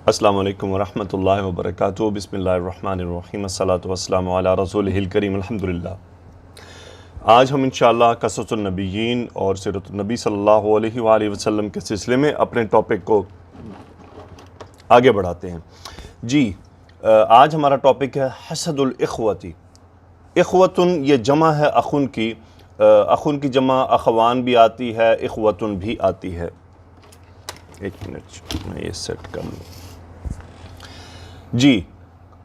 السلام علیکم ورحمۃ اللہ وبرکاتہ۔ بسم اللہ الرحمن الرحیم، الصلاۃ والسلام علی رسولہ الکریم، الحمدللہ۔ آج ہم انشاءاللہ قصص النبیین اور سیرت النبی صلی اللہ علیہ وآلہ وسلم کے سلسلے میں اپنے ٹاپک کو آگے بڑھاتے ہیں۔ جی، آج ہمارا ٹاپک ہے حسد الاخوتی۔ اخوتن یہ جمع ہے اخن کی، اخن کی جمع اخوان بھی آتی ہے، اخوتن بھی آتی ہے۔ ایک منٹ میں یہ سیٹ کر لوں۔ جی،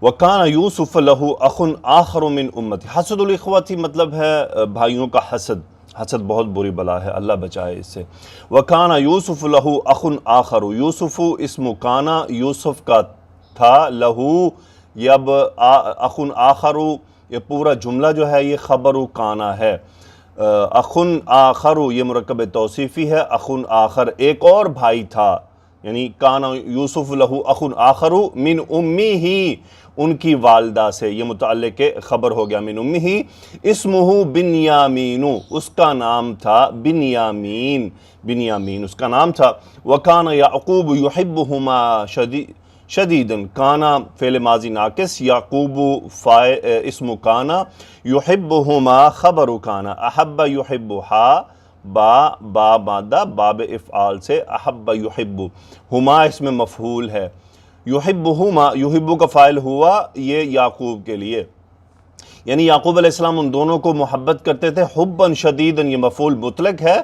وَكَانَ يُوسُفَ لَهُ أَخٌ آخَرُ مِنْ أُمَّتِهِ۔ حسد الاخوتی مطلب ہے بھائیوں کا حسد۔ حسد بہت بری بلا ہے، اللہ بچائے اس سے۔ وَكَانَ يُوسُفُ لَهُ أَخٌ آخَرُ، یوسف اسم کانا یوسف کا تھا، لہو یب اخن آخر، یہ پورا جملہ جو ہے یہ خبر کانا ہے۔ اخن آخر یہ مرکب توصیفی ہے، اخن آخر ایک اور بھائی تھا، یعنی کانا یوسف لہو اخن آخر من امی ہی، ان کی والدہ سے، یہ متعلق خبر ہو گیا من امی ہی۔ اسمہ بنیامین، اس کا نام تھا بنیامین، بنیامین اس کا نام تھا۔ وکان یعقوب یحبہما شدیداً، کانا فعل ماضی ناقص، یعقوب اسم کانا، یحبہما خبر کانا، احب یحبہا با مادہ باب افعال سے، احب یحب، ہما اس میں مفعول ہے، یحبہما یحب کا فاعل ہوا یہ یعقوب کے لیے، یعنی یعقوب علیہ السلام ان دونوں کو محبت کرتے تھے۔ حباً شدیداً یہ مفعول مطلق ہے،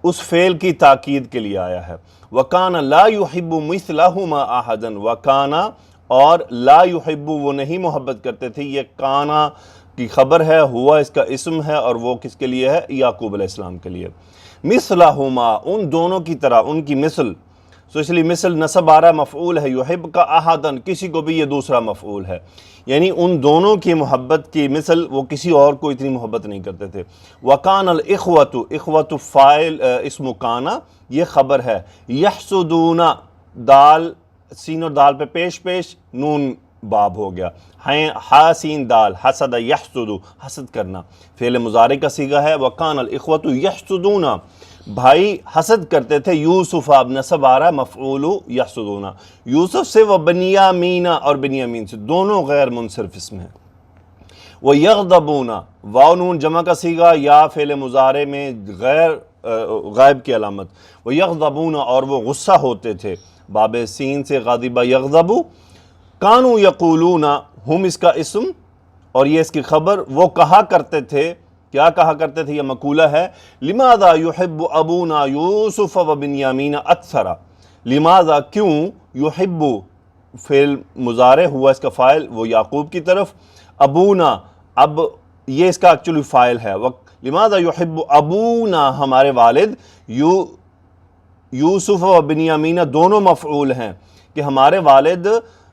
اس فعل کی تاکید کے لیے آیا ہے۔ وَكَانَ لَا يُحِبُّ مِثْلَهُمَا أَحَدًا، وَكَانَ اور لا يُحِبُّ وہ نہیں محبت کرتے تھے، یہ کانا کی خبر ہے، ہوا اس کا اسم ہے، اور وہ کس کے لیے ہے؟ یعقوب علیہ السلام کے لیے۔ مثلہما ان دونوں کی طرح، ان کی مثل، سو اس لیے مثل نصب آ رہا ہے، مفعول ہے، یحب کا احدن، کسی کو بھی یہ دوسرا مفعول ہے، یعنی ان دونوں کی محبت کی مثل وہ کسی اور کو اتنی محبت نہیں کرتے تھے۔ وَكَانَ الْإِخْوَةُ، اخوت فاعل اسم کانا یہ خبر ہے، یحسدون دال سین اور دال پہ پیش پیش نون باب ہو گیا، ہا سین دال، حسد یحسد حسد کرنا، فعل مضارع کا صیغہ ہے۔ وَكَانَ الْإِخْوَةُ یحسدون بھائی حسد کرتے تھے، یوسف اب نصب آ رہا ہے، مفعول یحسدون، یوسف سے، و بنیامین اور بنیامین سے، دونوں غیر منصرف اسم ہیں۔ وَيَغْضَبُونَ واو نون جمع کا صیغہ یا فعل مضارع میں غائب کی علامت، وَيَغْضَبُونَ اور وہ غصہ ہوتے تھے، باب سین سے غاضب یغضب، کانوا یقولون ہم اس کا اسم اور یہ اس کی خبر، وہ کہا کرتے تھے، کیا کہا کرتے تھے؟ یہ مقولہ ہے، لماذا یحب ابونا یوسف و بنیامین اکثر، لماذا کیوں، یحب فعل مضارع ہوا اس کا فاعل وہ یعقوب کی طرف، ابونا اب یہ اس کا ایکچولی فاعل ہے، لماذا یحب ابونا ہمارے والد، یوسف و بنیامین دونوں مفعول ہیں کہ ہمارے والد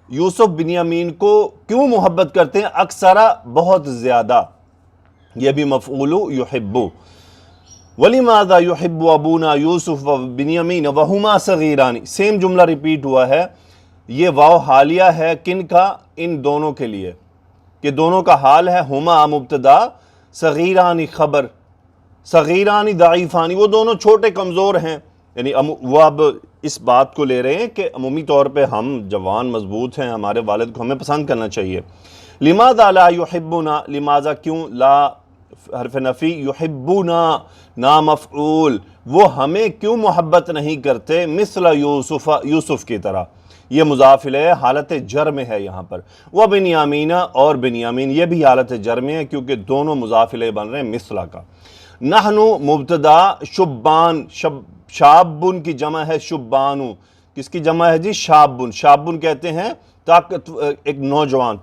یوسف بنیامین کو کیوں محبت کرتے ہیں، اکثر بہت زیادہ، یہ بھی مفعول یحب۔ وَلِمَاذَا يُحِبُّ أَبُونَا يُوسُفَ وَبِنْيَامِينَ وَهُمَا صَغِيرَانِ، سیم جملہ ریپیٹ ہوا ہے، یہ واو حالیہ ہے، کن کا؟ ان دونوں کے لیے، کہ دونوں کا حال ہے، ہما مبتدا، صغیرانی خبر، صغیرانی ضعیفانی وہ دونوں چھوٹے کمزور ہیں، یعنی وہ اب اس بات کو لے رہے ہیں کہ عمومی طور پہ ہم جوان مضبوط ہیں، ہمارے والد کو ہمیں پسند کرنا چاہیے۔ لماذا لا یحبنا، لماذا کیوں، لا حرف نفی، یحبنا نا مفعول، وہ ہمیں کیوں محبت نہیں کرتے، مثل یوسف یوسف کی طرح، یہ مضاف الیہ حالت جر میں ہے یہاں پر، وہ بنیامین اور بنیامین یہ بھی حالت جر میں ہے کیونکہ دونوں مضاف الیہ بن رہے ہیں مثلا کا۔ نحنو مبتدا، شبان شابن کی جمع ہے شبانو، کس کی جمع ہے جی؟ شابن، شابن کہتے ہیں طاقت ایک نوجوان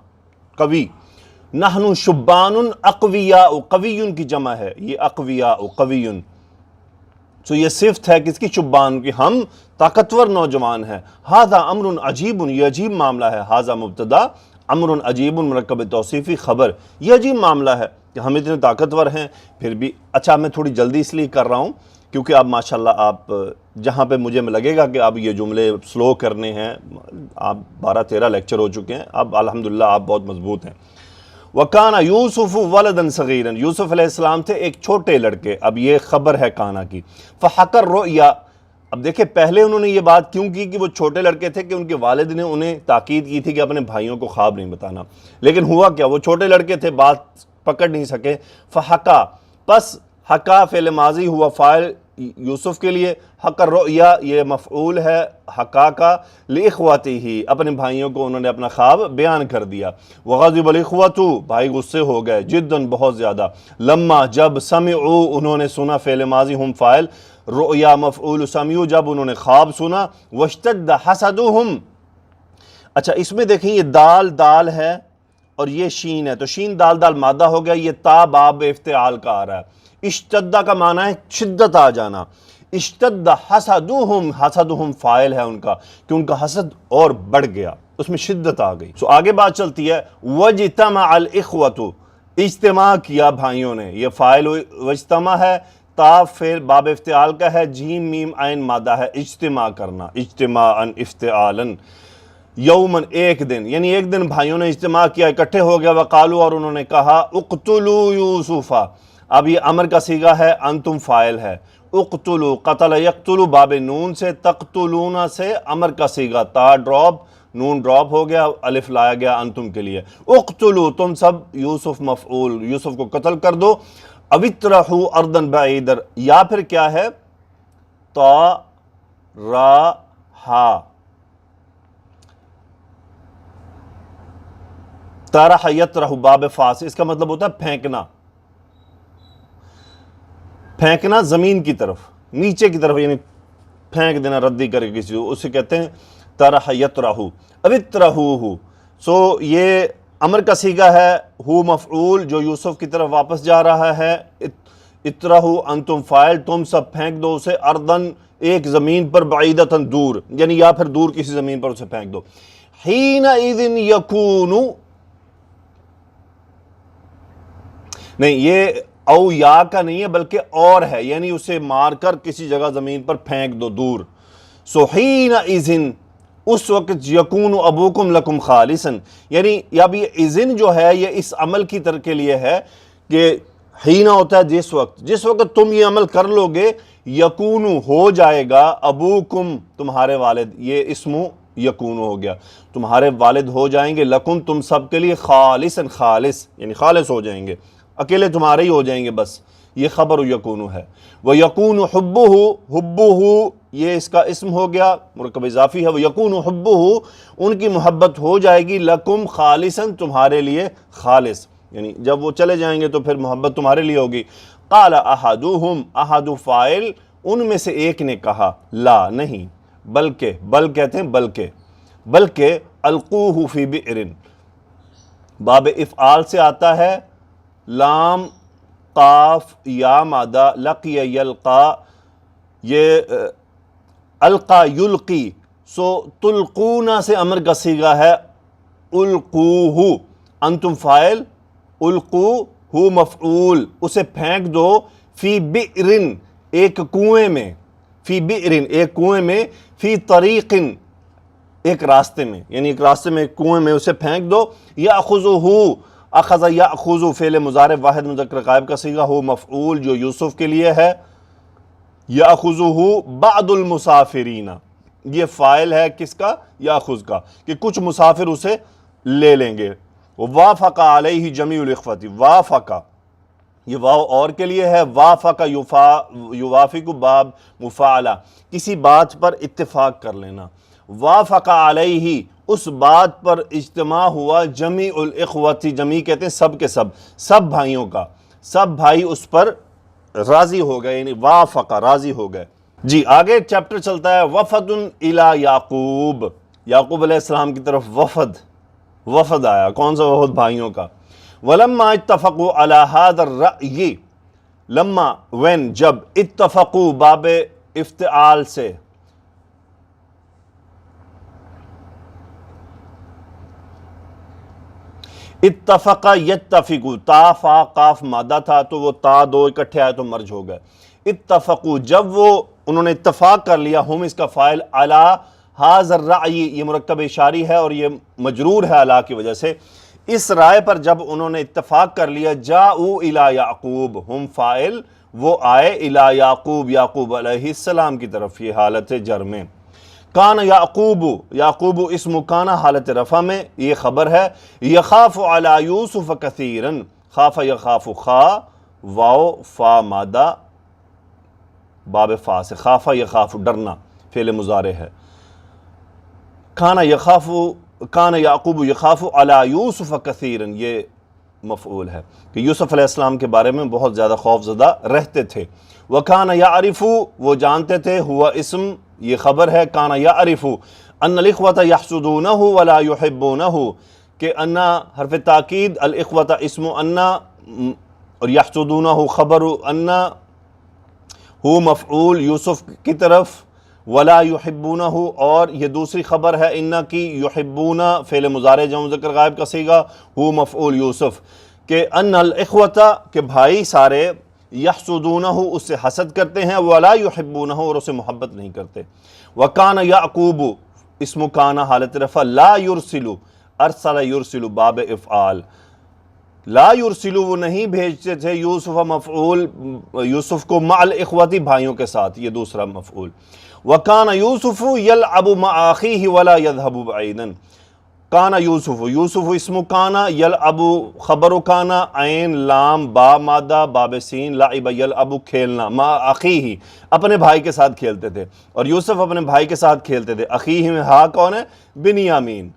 قوی، نحن شبان اقویاء، قویٌ کی جمع ہے، یہ اقویاء قویٌ، تو یہ صفت ہے کس کی؟ شبان کی، ہم طاقتور نوجوان ہیں۔ ھذا امر عجیب، یہ عجیب معاملہ ہے، ھذا مبتدا، امر عجیب مرکب توصیفی خبر، یہ عجیب معاملہ ہے کہ ہم اتنے طاقتور ہیں پھر بھی۔ اچھا میں تھوڑی جلدی اس لیے کر رہا ہوں کیونکہ اب ماشاءاللہ آپ جہاں پہ مجھے لگے گا کہ اب یہ جملے سلو کرنے ہیں، آپ 12-13 لیکچر ہو چکے ہیں، اب الحمدللہ آپ بہت مضبوط ہیں۔ وَكَانَ يُوسُفُ وَلَدًا صَغِيرًا، یوسف علیہ السلام تھے ایک چھوٹے لڑکے، اب یہ خبر ہے کانا کی۔ فَحَقَ الرُّؤْيَا، اب دیکھیں پہلے انہوں نے یہ بات کیوں کی کہ وہ چھوٹے لڑکے تھے کہ ان کے والد نے انہیں تاکید کی تھی کہ اپنے بھائیوں کو خواب نہیں بتانا، لیکن ہوا کیا، وہ چھوٹے لڑکے تھے، بات پکڑ نہیں سکے. فحکا، پس حکا فعل ماضی ہوا فاعل یوسف کے لیے، حق الرؤیا یہ مفعول ہے حکا کا، لاخوتہ اپنے بھائیوں کو انہوں نے اپنا خواب بیان کر دیا. وغضب الاخوۃ بھائی غصے ہو گئے، جداً بہت زیادہ، لما جب، سمعوا انہوں نے سنا فعل ماضی ہم فاعل، رؤیا مفعول سمعوا جب انہوں نے خواب سنا، واشتد حسدہم. اچھا اس میں دیکھیں یہ دال دال ہے اور یہ شین ہے، تو شین دال دال مادہ ہو گیا، یہ تا باب افتعال کا آ رہا ہے. اشتدہ کا معنی ہے شدت آ جانا. اشتد حسدہم، حسدہم فاعل ہے ان کا کہ ان کا حسد اور بڑھ گیا، اس میں شدت آ گئی. آگے بات چلتی ہے وجتمع الاخوۃ، اجتماع کیا بھائیوں نے، یہ فاعل وجتمع ہے، تا فعل باب افتعال کا ہے، جیم میم عین مادہ ہے، اجتماع کرنا، اجتماعا افتعالا. یومن ایک دن، یعنی ایک دن بھائیوں نے اجتماع کیا، اکٹھے ہو گیا، وقالو اور انہوں نے کہا اقتلوا یوسف. اب یہ امر کا صیغہ ہے، انتم فاعل ہے، اقتلوا قتل یقتلوا باب نون سے، تقتلون سے امر کا صیغہ، تا ڈراپ نون ڈراپ ہو گیا، الف لایا گیا انتم کے لیے. اقتلوا تم سب، یوسف مفعول یوسف کو قتل کر دو. اوطرحوا ارضا بعیدا، یا پھر کیا ہے تا را ہا، طرح یطرح باب فاس، اس کا مطلب ہوتا ہے پھینکنا، پھینکنا زمین کی طرف، نیچے کی طرف، یعنی پھینک دینا ردی کر کے کسی کو، اسے کہتے ہیں طرح یطرح. اب اطرحوہ، سو یہ امر کا صیغہ ہے، ہو مفعول جو یوسف کی طرف واپس جا رہا ہے، اطرحو انتم فاعل تم سب پھینک دو اسے، اردن ایک زمین پر، بعیدتاً دور، یعنی یا پھر دور کسی زمین پر اسے پھینک دو. حینئذ یکون، نہیں یہ او یا کا نہیں ہے بلکہ اور ہے، یعنی اسے مار کر کسی جگہ زمین پر پھینک دو دور. سو حینئذ اس وقت، یکون ابوکم لکم خالصا، یعنی اب یہ اذن جو ہے یہ اس عمل کی طرح کے لیے ہے کہ حینا ہوتا ہے جس وقت تم یہ عمل کر لو گے، یکون ہو جائے گا، ابوکم تمہارے والد، یہ اسمو یکون ہو گیا، تمہارے والد ہو جائیں گے، لکم تم سب کے لیے، خالصا خالص یعنی خالص ہو جائیں گے، اکیلے تمہارے ہی ہو جائیں گے بس، یہ خبر یکون ہے. وَيَكُونُ حُبُّهُ، حُبُّهُ یہ اس کا اسم ہو گیا، مرکب اضافی ہے، وَيَكُونُ حُبُّهُ ان کی محبت ہو جائے گی، لکم خالصاً تمہارے لیے خالص، یعنی جب وہ چلے جائیں گے تو پھر محبت تمہارے لیے ہوگی. قال احدهم، احد فاعل ان میں سے ایک نے کہا، لا نہیں، بلکہ، بل کہتے ہیں بلکہ القوہ فی بئر، باب افعال سے آتا ہے، لام قاف یا مادہ، لقی یلقا، یہ القا یلقی، سو تلقونا سے امر کا صیغہ ہے، القوہ انتم فاعل، القوہ مفعول اسے پھینک دو، فی بئر ایک کنویں میں، فی بئر ایک کنویں میں، فی طریق ایک راستے میں، یعنی ایک راستے میں ایک کنویں میں اسے پھینک دو. یاخذہ، اخذ یاخذ فعل مضارع واحد مذکر غائب کا صیغہ، ہو مفعول جو یوسف کے لیے ہے، یاخذہ بعض المسافرین یہ فاعل ہے کس کا، یاخذ کا، کہ کچھ مسافر اسے لے لیں گے. وافق علیہ جمیع الاخوۃ، وافق یہ واو اور کے لیے ہے، وافق یوافق باب مفاعلہ کسی بات پر اتفاق کر لینا. وافق علیہ اس بات پر اجتماع ہوا، جمیع الاخوۃ، جمیع کہتے ہیں سب کے سب بھائیوں کا، سب بھائی اس پر راضی ہو گئے، یعنی وافق راضی ہو گئے. جی آگے چیپٹر چلتا ہے، وفد الی یعقوب، یعقوب علیہ السلام کی طرف وفد آیا، کون سا وفد، بھائیوں کا. ولما اتفقوا علی ھذا الرأی، لما when جب، اتفقوا باب افتعال سے، اتفق یتفق، تا فا قاف مادہ تھا تو وہ تا دو اکٹھے آئے تو مرج ہو گئے. اتفقوا جب وہ انہوں نے اتفاق کر لیا، ہم اس کا فاعل، علی ھذا الرأی یہ مرکب اشاری ہے اور یہ مجرور ہے علی کی وجہ سے، اس رائے پر جب انہوں نے اتفاق کر لیا، جاؤ الی یعقوب ہم فاعل وہ آئے الی یعقوب، یعقوب علیہ السلام کی طرف، یہ حالت جر میں۔ کان یعقوب، یعقوب اسم کانا حالت رفع میں، یہ خبر ہے۔ یخاف علی یوسف کثیرا، خاف یخاف، خا واو فا مادہ باب فا سے، خاف یخاف ڈرنا، فعل مضارع ہے۔ کان یعقوب یخاف علی یوسف کثیرا، یہ مفعول ہے کہ یوسف علیہ السلام کے بارے میں بہت زیادہ خوف زدہ رہتے تھے۔ وَكَانَ يَعْرِفُ، وہ جانتے تھے، ہوا اسم یہ خبر ہے، کان یعرف ان الاخوة یحسدونہ ولا یحبونہ، کہ انا حرف تاکید، الاخوة اسم انا اور یحسدونہ خبر انا، ہو مفعول یوسف کی طرف، ولا یحبونہ اور یہ دوسری خبر ہے انا کی، یحبونہ فعل مضارع جمع مذکر غائب کا صیغہ، ہو مفعول یوسف، کہ ان الاخوة کہ بھائی سارے، یحسدونہ اس سے حسد کرتے ہیں، ولا یحبونہ اور اسے محبت نہیں کرتے۔ وکان یعقوب اسم کانا حالت رفع، لا یرسل، ارسل یرسل باب افعال، لا یرسل وہ نہیں بھیجتے تھے، یوسف مفعول یوسف کو، مع الاخوتی بھائیوں کے ساتھ، یہ دوسرا مفعول۔ وکان یوسف یلعب مع اخیہ ولا یذهب بعیدا، کانا یوسف، یوسف اسم کانا، یلعب خبر کانا، عین لام با مادہ باب سین، لعب یلعب کھیلنا، مع اخیہ اپنے بھائی کے ساتھ کھیلتے تھے، اور یوسف اپنے بھائی کے ساتھ کھیلتے تھے۔ اخیہ میں ہا کون ہے؟ بنیامین،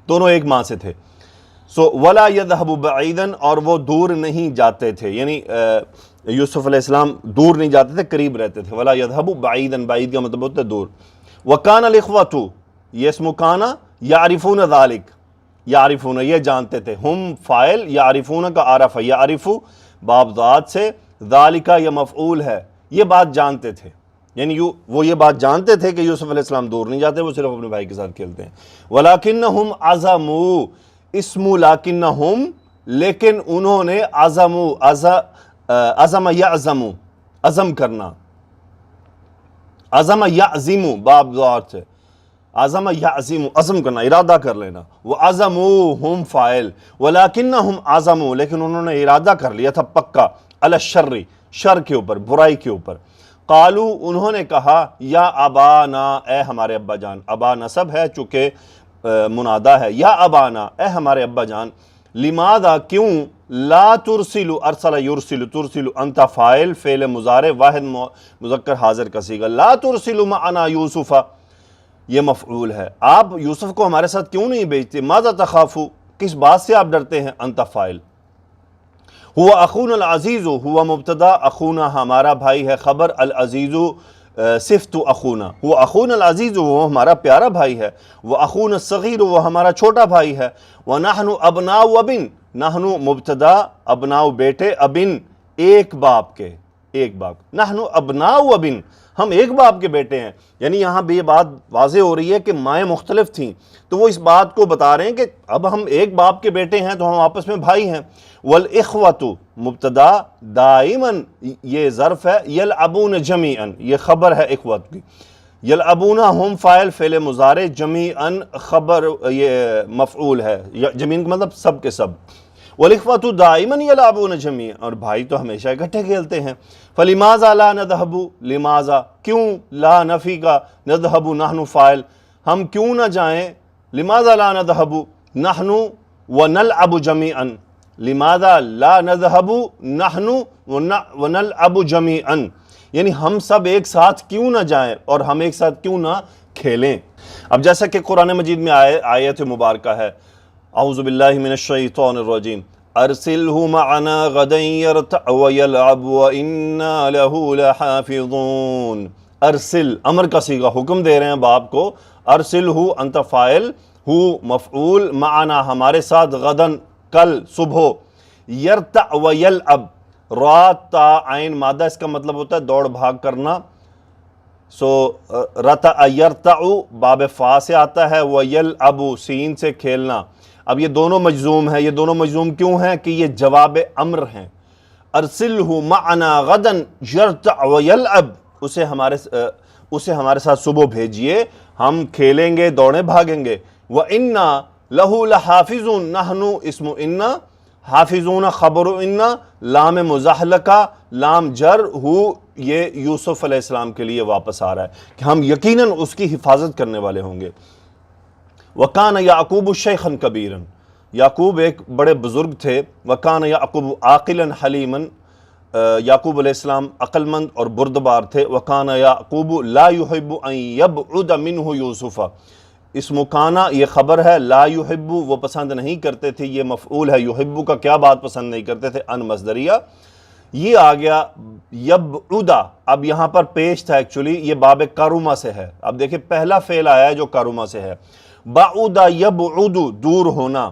دونوں ایک ماں سے تھے۔ ولا یذهب بعیدا اور وہ دور نہیں جاتے تھے، یعنی یوسف علیہ السلام دور نہیں جاتے تھے، قریب رہتے تھے۔ ولا یذهب بعیدا، بعید کا مطلب ہوتا ہے دور۔ وکان الاخوۃ، یہ اسم کانا، یعرفون ذالک، یعرفون یہ جانتے تھے، ہم فاعل، یعرفون کا عارف ہے، یعرف باب ذات سے، ذالک یہ مفعول ہے، یہ بات جانتے تھے، یعنی وہ یہ بات جانتے تھے کہ یوسف علیہ السلام دور نہیں جاتے، وہ صرف اپنے بھائی کے ساتھ کھیلتے ہیں۔ ولیکنہم عزموا، اسم لیکنہم لیکن انہوں نے، عزموا عزم یعزم، عزم کرنا، عزم یعزم باب ذات سے، عزم یعزم عزم کرنا، ارادہ کر لینا، وعزموا ہم فاعل، ولیکنہم عزموا لیکن انہوں نے ارادہ کر لیا تھا پکا، علی الشر شر کے اوپر، برائی کے اوپر۔ قالو انہوں نے کہا، یا ابانا اے ہمارے ابا جان، ابا نسب ہے چونکہ منادہ ہے، یا ابانا اے ہمارے ابا جان، لماذا کیوں، لا ترسل ارسل یرسل، ترسل انت فاعل فعل مضارع واحد مذکر حاضر کا صیغہ، لا ترسل معنا یوسف یہ مفعول ہے، آپ یوسف کو ہمارے ساتھ کیوں نہیں بھیجتے، ماذا تخافو کس بات سے آپ ڈرتے ہیں، انت فاعل۔ ہوا اخونا العزیز، ہوا مبتدا، اخونا ہمارا بھائی ہے خبر، العزیز صفت اخونا، وہ اخونا العزیز وہ ہمارا پیارا بھائی ہے، وہ اخونا الصغیر وہ ہمارا چھوٹا بھائی ہے، وَنَحْنُ أَبْنَاءُ ابن، نحنو مبتدا، ابناؤ بیٹے، ابن ایک باپ کے، ایک باپ، نحنو ابناء ابن ہم ایک باپ کے بیٹے ہیں، یعنی یہاں بھی یہ بات واضح ہو رہی ہے کہ مائیں مختلف تھیں، تو وہ اس بات کو بتا رہے ہیں کہ اب ہم ایک باپ کے بیٹے ہیں تو ہم آپس میں بھائی ہیں۔ والإخوة مبتدا، دائما یہ ظرف ہے، یلعبون جمیعا یہ خبر ہے اخوت کی، یلعبون ہم فاعل فعل مضارع، جمیعا خبر یہ مفعول ہے، جمیعا کا مطلب سب کے سب، والإخوة دائما یلعبون جمیعا اور بھائی تو ہمیشہ اکٹھے کھیلتے ہیں۔ فلماذا لا نذهب، لماذا کیوں، لا نفی کا، نذهب نحن فاعل ہم کیوں نہ جائیں، لماذا لا نذهب نحن ونلعب جميعا، لماذا لا نذهب نحن ونلعب جميعا یعنی ہم سب ایک ساتھ کیوں نہ جائیں اور ہم ایک ساتھ کیوں نہ کھیلیں۔ اب جیسا کہ قرآن مجید میں آیت مبارکہ ہے، اعوذ باللہ من الشیطان الرجیم، ارسلہ معنا غدا یرتع ویلعب وانا لہ لحافظون، ارسل امر کا صیغہ، حکم دے رہے ہیں باپ کو، ارسلہ انت فاعل، ہو مفعول، معنا ہمارے ساتھ، غدن کل صبح، یرتع ویلعب را تا عین مادہ، اس کا مطلب ہوتا ہے دوڑ بھاگ کرنا، رتع یرتع باب فا سے آتا ہے، ویلعب سین سے کھیلنا۔ اب یہ دونوں مجزوم ہیں، یہ دونوں مجزوم کیوں ہیں کہ یہ جواب امر ہیں، ارسلہ معنا غدا یرتع ویلعب، اسے ہمارے ساتھ صبح بھیجئے، ہم کھیلیں گے دوڑیں بھاگیں گے، وَإِنَّا لَهُ لَحَافِظُونَ، نحن اسم انا حافظون خبر انا لام مزحلقہ لام جر ہو، یہ یوسف علیہ السلام کے لیے واپس آ رہا ہے کہ ہم یقیناً اس کی حفاظت کرنے والے ہوں گے۔ وَكَانَ يَعْقُوبُ شَيْخًا كَبِيرًا، یعقوب ایک بڑے بزرگ تھے۔ وَكَانَ يَعْقُوبُ عَاقِلًا حَلِيمًا، یعقوب علیہ السلام عقل مند اور بردبار تھے۔ وَكَانَ يَعْقُوبُ لَا يُحِبُّ أَن يَبْعُدَ مِنْهُ يُوسُفَ، اسم کانا یہ خبر ہے، لا يحب وہ پسند نہیں کرتے تھے، یہ مفعول ہے، یحب کا کیا بات پسند نہیں کرتے تھے، ان مصدریہ، یہ آ گیا یبعدا، اب یہاں پر پیش تھا ایکچولی، یہ باب کارما سے ہے۔ اب دیکھیں پہلا فعل آیا ہے جو کارما سے ہے، بعودا یبعد دور ہونا،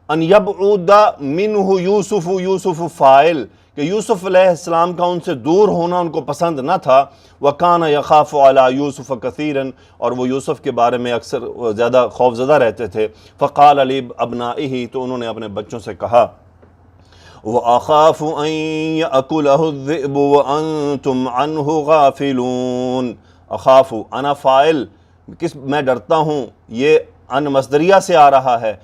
ان یبعد منہ یوسف، یوسف فاعل، کہ یوسف علیہ السلام کا ان سے دور ہونا ان کو پسند نہ تھا۔ وَكَانَ يَخَافُ عَلَى يُوسُفَ كَثِيرًا، اور وہ یوسف کے بارے میں اکثر زیادہ خوفزدہ رہتے تھے۔ فَقَالَ لِأَبْنَائِهِ، تو انہوں نے اپنے بچوں سے کہا، وَأَخَافُ أَن يَأْكُلَهُ الذِّئْبُ وَأَنْتُمْ عَنْهُ غَافِلُونَ، اخاف انا فاعل، میں ڈرتا ہوں، یہ ان مصدریہ سے آ رہا ہے،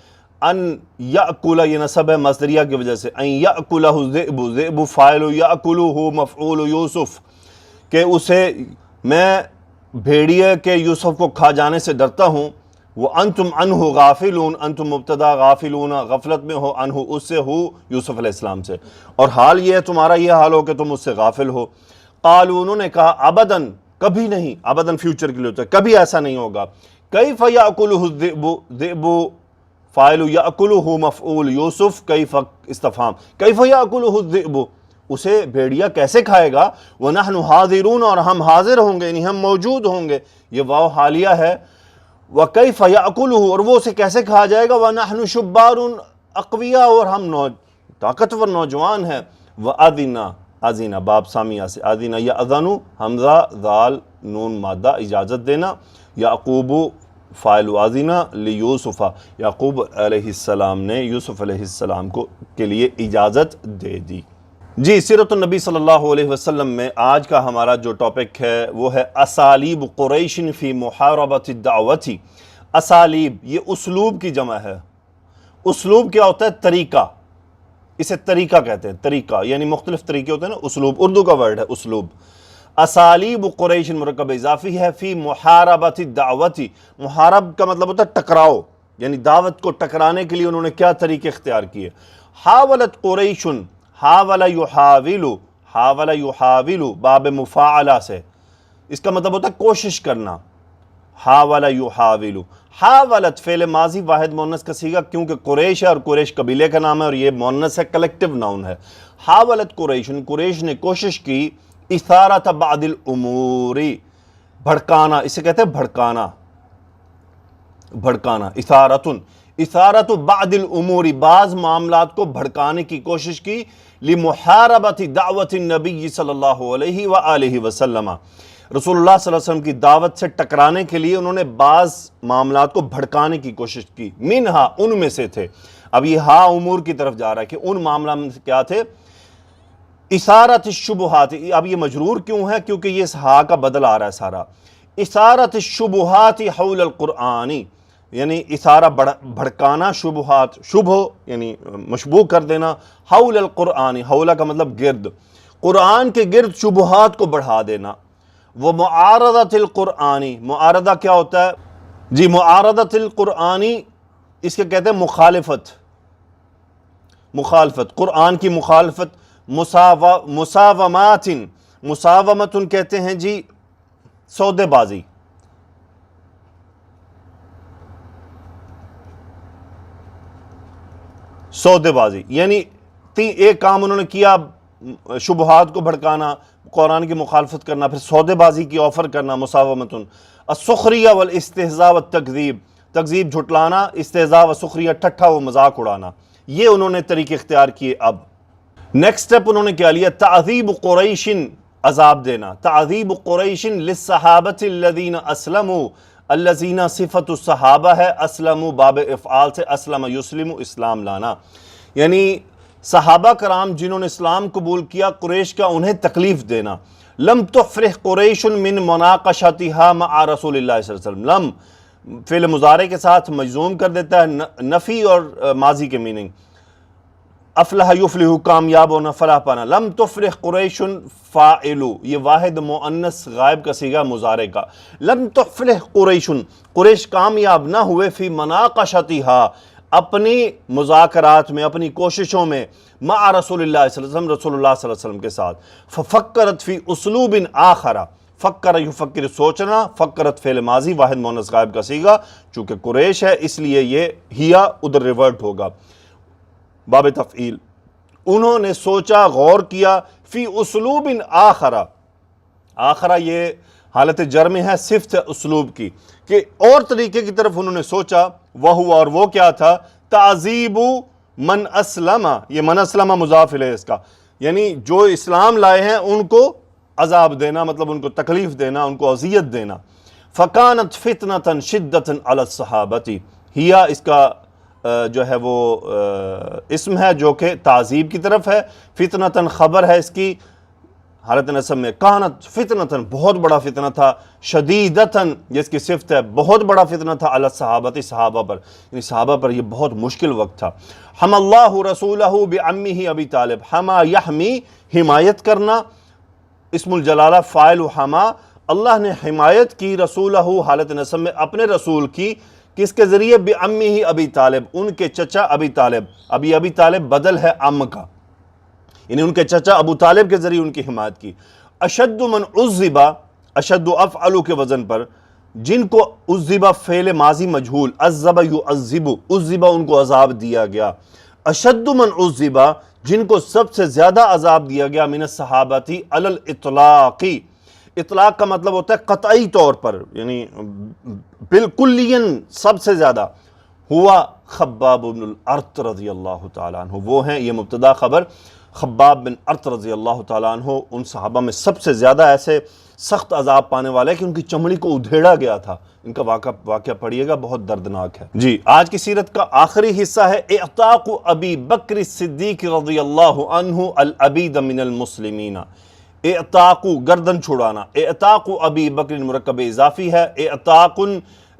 ان یأکل یہ نصب ہے مصدریہ کی وجہ سے، ان یأکلہ الذئب، ذئب فاعل، یأکلہ مفعول یوسف، کہ اسے میں بھیڑیے کے یوسف کو کھا جانے سے ڈرتا ہوں۔ وَأَنْتُمْ عَنْهُ غَافِلُونَ، انتم مبتدا، غافلون غفلت میں ہو، عنہ اس سے ہو، یوسف علیہ السلام سے، اور حال یہ ہے تمہارا یہ حال ہو کہ تم اس سے غافل ہو۔ قالوا انہوں نے کہا ابداً کبھی نہیں، ابداً فیوچر کے لیے ہوتا ہے، کبھی ایسا نہیں ہوگا۔ کیف یأکلہ الذئب، ذئب فاعل، یأکلہ مفعول یوسف، کیف استفہام، کیف یأکلہ الذئب، اسے بھیڑیا کیسے کھائے گا، وَنَحْنُ حَاضِرُونَ، اور ہم حاضر ہوں گے، یعنی ہم موجود ہوں گے، یہ واو حالیہ ہے۔ وَكَيْفَ يَأْكُلُهُ، اور وہ اسے کیسے کھا جائے گا، وَنَحْنُ شُبَّارٌ اقویاء، اور ہم طاقتور نوجوان ہیں۔ وَأَذِنَا، اذینہ باب سامیہ سے، اذینہ یأذن، حمزہ ذال نون مادہ، اجازت دینا، یعقوب فاعل اذینہ لیوسف، یعقوب علیہ السلام نے یوسف علیہ السلام کے لیے اجازت دے دی۔ جی، سیرت النبی صلی اللہ علیہ وسلم میں آج کا ہمارا جو ٹاپک ہے وہ ہے اسالیب قریش فی محاربۃ الدعوت۔ اسالیب یہ اسلوب کی جمع ہے۔ اسلوب کیا ہوتا ہے؟ طریقہ، اسے طریقہ کہتے ہیں، طریقہ یعنی مختلف طریقے ہوتے ہیں نا، اسلوب اردو کا ورڈ ہے اسلوب۔ اسالیب قریش مرکب اضافی ہے، فی محاربۃ الدعوت، محارب کا مطلب ہوتا ہے ٹکراؤ، یعنی دعوت کو ٹکرانے کے لیے انہوں نے کیا طریقے اختیار کیے۔ حاولت قریش، حاول یحاول، حاول یحاول باب مفاعلہ سے، اس کا مطلب ہوتا ہے کوشش کرنا، حاول یحاول۔ حاولت فعل ماضی واحد مؤنث کا صیغہ، کیونکہ قریش ہے اور قریش قبیلے کا نام ہے اور یہ مؤنث ہے، کلیکٹیو ناؤن ہے۔ حاولت قریش، قریش نے کوشش کی، اثارۃ بعض الامور، بھڑکانا، اسے کہتے ہیں بھڑکانا، بھڑکانا، اثارت بعض الامور، بعض معاملات کو بھڑکانے کی کوشش کی، لمحاربۃ دعوت النبی صلی اللہ علیہ وآلہ وسلم، رسول اللہ صلی اللہ علیہ وسلم کی دعوت سے ٹکرانے کے لیے انہوں نے بعض معاملات کو بھڑکانے کی کوشش کی۔ منہا، ان میں سے تھے، اب یہ ہا امور کی طرف جا رہا ہے کہ ان معاملات میں سے کیا تھے؟ اثارت الشبہات، اب یہ مجرور کیوں ہے؟ کیونکہ یہ اس ہا کا بدل آ رہا ہے سارا۔ اثارت الشبہات حول القرآن، یعنی اثارہ بھڑکانا، شبہات شبہ یعنی مشبوہ کر دینا، حول القرآن، حول کا مطلب گرد، قرآن کے گرد شبہات کو بڑھا دینا۔ وہ معارضۃ القرآنی، معارضہ کیا ہوتا ہے؟ جی، معارضۃ القرآنی اس کے کہتے ہیں مخالفت، مخالفت، قرآن کی مخالفت۔ مساومات، مساومت کہتے ہیں جی سودے بازی، سودے بازی یعنی ایک کام انہوں نے کیا، شبہات کو بھڑکانا، قرآن کی مخالفت کرنا، پھر سودے بازی کی آفر کرنا، مساومت۔ السخریہ والاستہزاء والتکذیب، تکذیب جھٹلانا، استہزاء و سخریہ ٹھٹھا و مذاق اڑانا، یہ انہوں نے طریقے اختیار کیے۔ اب نیکسٹ سٹیپ انہوں نے کیا لیا؟ تعذیب قریش، عذاب دینا، تعذیب قریش للصحابۃ الذین اسلموا، الذین صفت الصحابہ ہے، اسلموا باب افعال سے، اسلم یسلم اسلام لانا، یعنی صحابہ کرام جنہوں نے اسلام قبول کیا، قریش کا انہیں تکلیف دینا۔ لم تفرح قریش من مناقشتها مع رسول اللہ صلی اللہ علیہ وسلم، لم فعل مضارع کے ساتھ مجزوم کر دیتا ہے، نفی اور ماضی کے میننگ۔ افلح یفلح کامیاب ہونا، فلاح پانا. لم تفلح قریش فاعلو، یہ واحد مؤنث غائب کا صیغہ مضارع کا. لم تفلح قریش، قریش کامیاب نہ ہوئے فی مناقشتہا، اپنی مذاکرات میں، اپنی کوششوں میں، مع رسول اللہ صلی اللہ علیہ وسلم، رسول اللہ صلی اللہ علیہ وسلم کے ساتھ. ففکرت فی اسلوب آخر، فکر یفکر سوچنا، فکرت فعل ماضی واحد مؤنث غائب کا صیغہ، چونکہ قریش ہے اس لیے یہ ہیا ادھر ریورٹ ہوگا باب تفعیل. انہوں نے سوچا، غور کیا، فی اسلوب آخرہ، آخرہ یہ حالت جر میں ہے صفت اسلوب کی، کہ اور طریقے کی طرف انہوں نے سوچا. وہ اور وہ کیا تھا؟ تعذیب من اسلم، یہ من اسلم مضاف الیہ اس کا، یعنی جو اسلام لائے ہیں ان کو عذاب دینا، مطلب ان کو تکلیف دینا، ان کو اذیت دینا. فکانت فتنة شدة علی الصحابۃ، ہیا اس کا جو ہے وہ اسم ہے جو کہ تعذیب کی طرف ہے، فتنتاً خبر ہے اس کی حالت نصب میں. کانت فتنتاً بہت بڑا فتنہ تھا، شدیدتاً جس کی صفت ہے بہت بڑا فتنہ تھا، علی الصحابۃ صحابہ پر، یعنی صحابہ پر یہ بہت مشکل وقت تھا. حمی اللہ رسولہ بعمہ ابی طالب، حما یحمی حمایت کرنا، اسم الجلالہ فاعل حما، اللہ نے حمایت کی رسولہ حالت نصب میں اپنے رسول کی، کس کے ذریعے؟ بعمہ ابی طالب، ان کے چچا ابی طالب. ابی طالب بدل ہے ام کا، یعنی ان کے چچا ابو طالب کے ذریعے ان کی حمایت کی. اشد من عذب، اشد افعلو کے وزن پر، جن کو عذب فعل ماضی مجہول، عذب یعذب، عذب ان کو عذاب دیا گیا. اشد من عذب، جن کو سب سے زیادہ عذاب دیا گیا، من الصحابۃ علی الاطلاق، اطلاق کا مطلب ہوتا ہے قطعی طور پر، یعنی بالکلین سب سے زیادہ. ہوا خباب بن الارت رضی اللہ تعالیٰ عنہ، وہ ہیں، یہ مبتدا خبر، خباب بن ارت رضی اللہ تعالیٰ عنہ ان صحابہ میں سب سے زیادہ ایسے سخت عذاب پانے والے کہ ان کی چمڑی کو ادھیڑا گیا تھا. ان کا واقعہ پڑھیے گا، بہت دردناک ہے. جی آج کی سیرت کا آخری حصہ ہے اعتاق ابی بکر الصدیق رضی اللہ عنہ العبید من المسلمین. اعتاق گردن چھڑانا، اعتاق ابی بکر مرکب اضافی ہے، اعتاق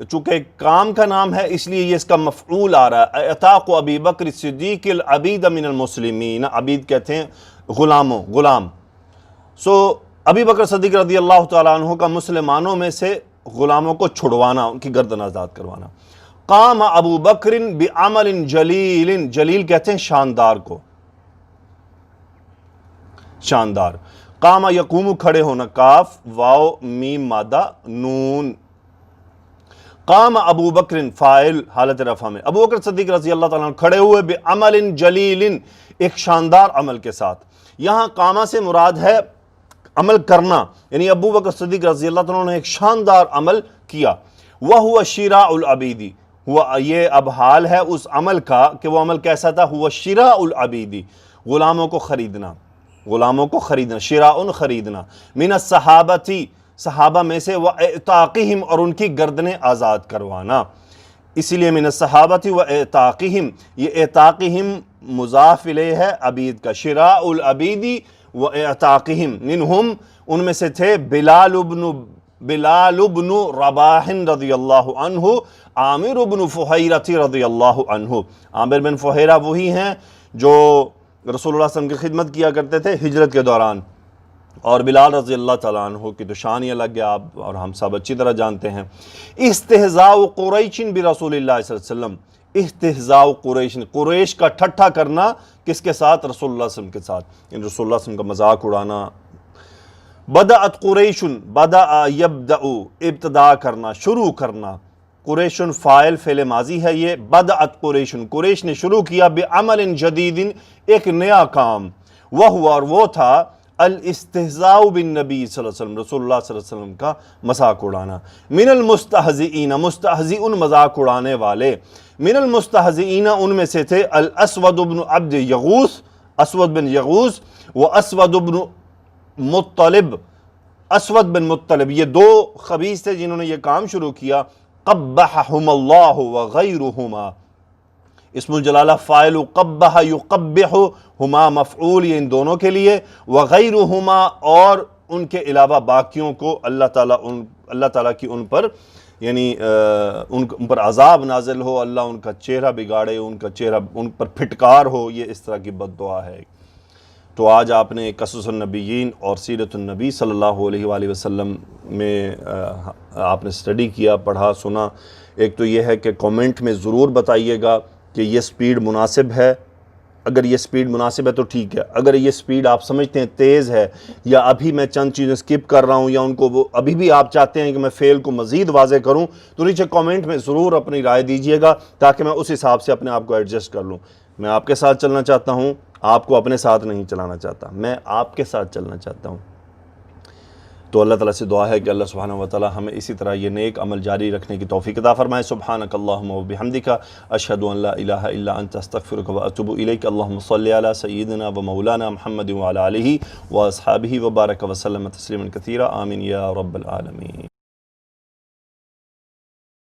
چونکہ کام کا نام ہے اس لیے یہ اس کا مفعول آ رہا ہے. اعتاق ابی بکر الصدیق العبید من المسلمین، عبید کہتے ہیں غلاموں، غلام. ابی بکر صدیق رضی اللہ تعالیٰ عنہ کا مسلمانوں میں سے غلاموں کو چھڑوانا، ان کی گردن آزاد کروانا. قام ابو بکر بعمل جلیل، جلیل کہتے ہیں شاندار کو، شاندار. قام یقوم کھڑے ہونا، کاف واو میم مادہ نون. قام ابو بکر فاعل حالت رفع میں، ابو بکر صدیق رضی اللہ تعالیٰ عنہ کھڑے ہوئے بعمل جلیل، ایک شاندار عمل کے ساتھ. یہاں قامہ سے مراد ہے عمل کرنا، یعنی ابو بکر صدیق رضی اللہ تعالیٰ عنہ نے ایک شاندار عمل کیا. وَهُوَ شِرَاءُ الْعَبِيدِ، یہ اب حال ہے اس عمل کا کہ وہ عمل کیسا تھا. هُوَ شِرَاءُ الْعَبِيدِ، غلاموں کو خریدنا، غلاموں کو خریدنا، شراء خریدنا. من الصحابتی، صحابہ میں سے، وَإِعْتَاقِهِمْ اور ان کی گردنیں آزاد کروانا. اسی لیے من الصحابتی وَإِعْتَاقِهِمْ، یہ اعتاقہم مضاف الیہ ہے عبید کا. شراء العبیدی وَإِعْتَاقِهِمْ، منہم ان میں سے تھے بلال بن رباح رضی اللہ عنہ، عامر بن فہیرہ رضی اللہ عنہ. عامر بن فہیرہ وہی ہیں جو رسول اللہ صلی اللہ علیہ وسلم کی خدمت کیا کرتے تھے ہجرت کے دوران، اور بلال رضی اللہ تعالیٰ عنہ کی تو شان ہی الگ ہے، آپ اور ہم سب اچھی طرح جانتے ہیں. استہزاء قریش برسول اللہ صلی اللہ علیہ وسلم، استہزاء قریش، قریش کا ٹھٹھا کرنا کس کے ساتھ؟ رسول اللہ صلی اللہ علیہ وسلم کے ساتھ، یعنی رسول اللہ صلی اللہ علیہ وسلم کا مذاق اڑانا. بدأت قریش، بدأ یبدأ، ابتدا کرنا، شروع کرنا. قریش فاعل فعل ماضی ہے یہ. بدأت قریش، قریش نے شروع کیا، بعمل جدید، ایک نیا کام. وہ اور وہ تھا الاستہزاء بالنبی صلی اللہ علیہ وسلم، رسول اللہ صلی اللہ علیہ وسلم کا مذاق اڑانا. من المستہزئین، مستہزئون مذاق اڑانے والے. من المستہزئین ان میں سے تھے الاسود بن عبد یغوث، اسود بن یغوث، واسود بن مطلب، اسود بن مطلب، یہ دو خبیث تھے جنہوں نے یہ کام شروع کیا. قبحہم اللہ وغیرہما، اسم الجلالہ فاعل، قبح یقبح، ہما مفعول، یہ ان دونوں کے لیے. وغیرہما اور ان کے علاوہ باقیوں کو اللہ تعالیٰ کی ان پر یعنی ان پر عذاب نازل ہو، اللہ ان کا چہرہ بگاڑے، ان پر پھٹکار ہو، یہ اس طرح کی بد دعا ہے۔ تو آج آپ نے قصص النبیین اور سیرت النبی صلی اللہ علیہ وآلہ وسلم میں آپ نے سٹڈی کیا، پڑھا، سنا۔ ایک تو یہ ہے کہ کامنٹ میں ضرور بتائیے گا کہ یہ سپیڈ مناسب ہے۔ اگر یہ سپیڈ مناسب ہے تو ٹھیک ہے، اگر یہ سپیڈ آپ سمجھتے ہیں تیز ہے، یا ابھی میں چند چیزیں سکپ کر رہا ہوں، یا ان کو وہ ابھی بھی آپ چاہتے ہیں کہ میں فیل کو مزید واضح کروں، تو نیچے کامنٹ میں ضرور اپنی رائے دیجئے گا تاکہ میں اس حساب سے اپنے آپ کو ایڈجسٹ کر لوں۔ میں آپ کے ساتھ چلنا چاہتا ہوں، آپ کو اپنے ساتھ نہیں چلانا چاہتا، میں آپ کے ساتھ چلنا چاہتا ہوں۔ تو اللہ تعالیٰ سے دعا ہے کہ اللہ سبحانہ وتعالی ہمیں اسی طرح یہ نیک عمل جاری رکھنے کی توفیق عطا فرمائے۔ سبحانک اللہم و بحمدک، اشہد ان لا الہ الا انت، استغفرک و اتوب الیک۔ اللہم صلی علی سیدنا و مولانا محمد و علی آلہ و اصحابہ و بارک وسلم تسلیما کثیرا، آمین یا رب العالمین۔